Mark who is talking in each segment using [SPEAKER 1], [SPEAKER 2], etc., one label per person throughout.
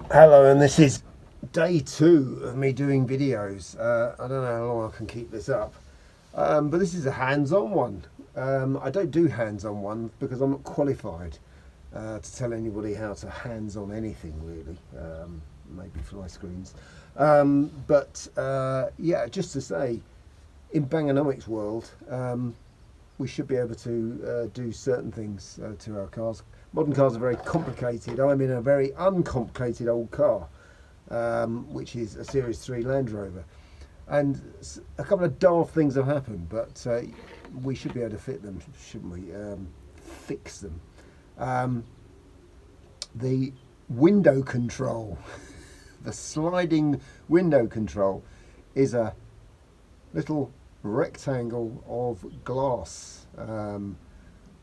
[SPEAKER 1] Hello, and this is day 2 of me doing videos. I don't know how long I can keep this up, but this is a hands-on one. I don't do hands-on ones because I'm not qualified to tell anybody how to hands-on anything really, maybe fly screens. Yeah, just to say, in Bangernomics world, we should be able to do certain things to our cars. Modern cars are very complicated. I'm in a very uncomplicated old car, which is a Series 3 Land Rover. And a couple of daft things have happened, but we should be able to fit them, shouldn't we? Fix them. The window control, the sliding window control, is a little rectangle of glass,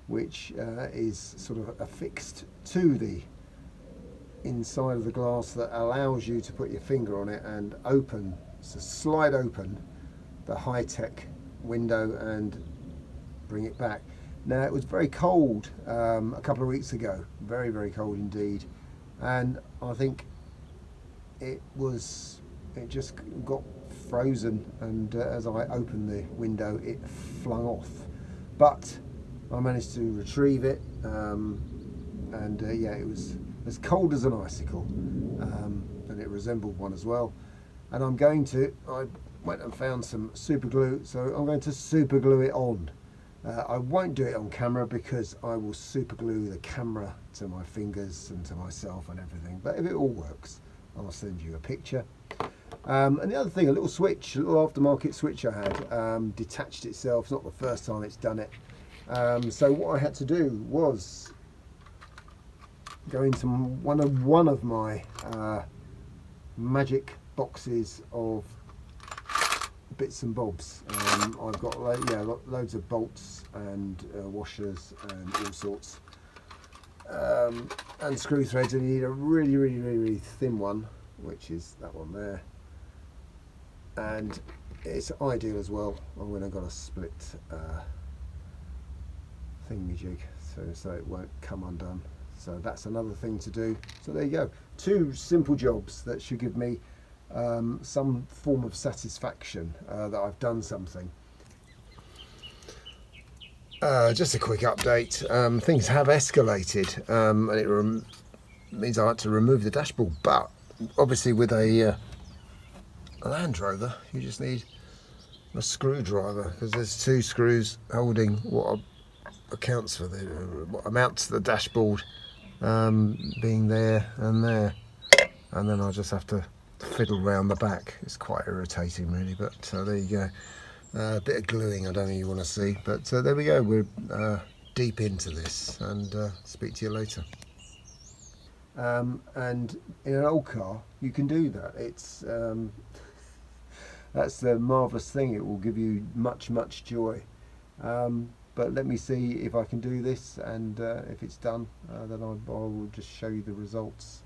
[SPEAKER 1] which is sort of affixed to the inside of the glass that allows you to put your finger on it and open, so slide open the high-tech window and bring it back. Now, it was very cold a couple of weeks ago, very, very cold indeed, and I think it just got frozen, and as I opened the window it flung off, but I managed to retrieve it, and yeah, it was as cold as an icicle, and it resembled one as well. And I went and found some super glue, so I'm going to super glue it on. I won't do it on camera because I will super glue the camera to my fingers and to myself and everything, but if it all works, I'll send you a picture. And the other thing, a little switch, a little aftermarket switch I had, detached itself. It's not the first time it's done it. So what I had to do was go into one of my magic boxes of bits and bobs. I've got loads of bolts and washers and all sorts, and screw threads, and you need a really, really, really, really thin one, which is that one there, and it's ideal as well when I've got a split thingamajig, so it won't come undone. So that's another thing to do. So there you go, 2 simple jobs that should give me some form of satisfaction that I've done something. Just a quick update. Things have escalated, and it means I had to remove the dashboard, but obviously with a Land Rover you just need a screwdriver, because there's 2 screws holding what amounts to the dashboard being there, and then I just have to fiddle round the back. It's quite irritating really, but there you go. A bit of gluing I don't think you want to see, but there we go. We're deep into this, and speak to you later. And in an old car you can do that. It's that's the marvellous thing. It will give you much joy. But let me see if I can do this, and if it's done, then I will just show you the results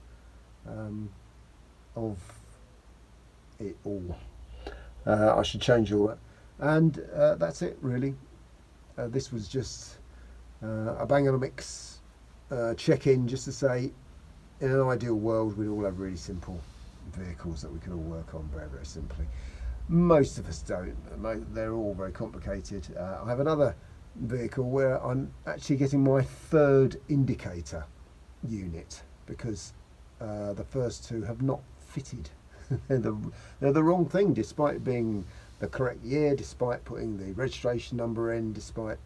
[SPEAKER 1] of it all. I should change all that, and that's it really. This was just a Bangernomics check-in, just to say, in an ideal world we'd all have really simple vehicles that we could all work on very, very simply. Most of us don't. They're all very complicated. I have another vehicle where I'm actually getting my 3rd indicator unit because the first 2 have not fitted. They're the wrong thing, despite being the correct year, despite putting the registration number in, despite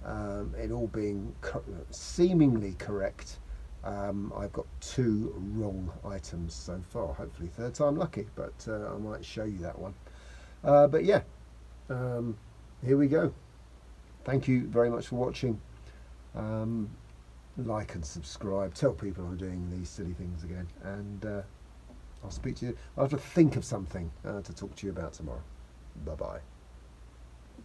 [SPEAKER 1] it all being seemingly correct. I've got 2 wrong items so far. Hopefully 3rd time lucky, but I might show you that one. But yeah, here we go. Thank you very much for watching. Like and subscribe. Tell people I'm doing these silly things again, and I'll speak to you. I'll have to think of something to talk to you about tomorrow. Bye bye.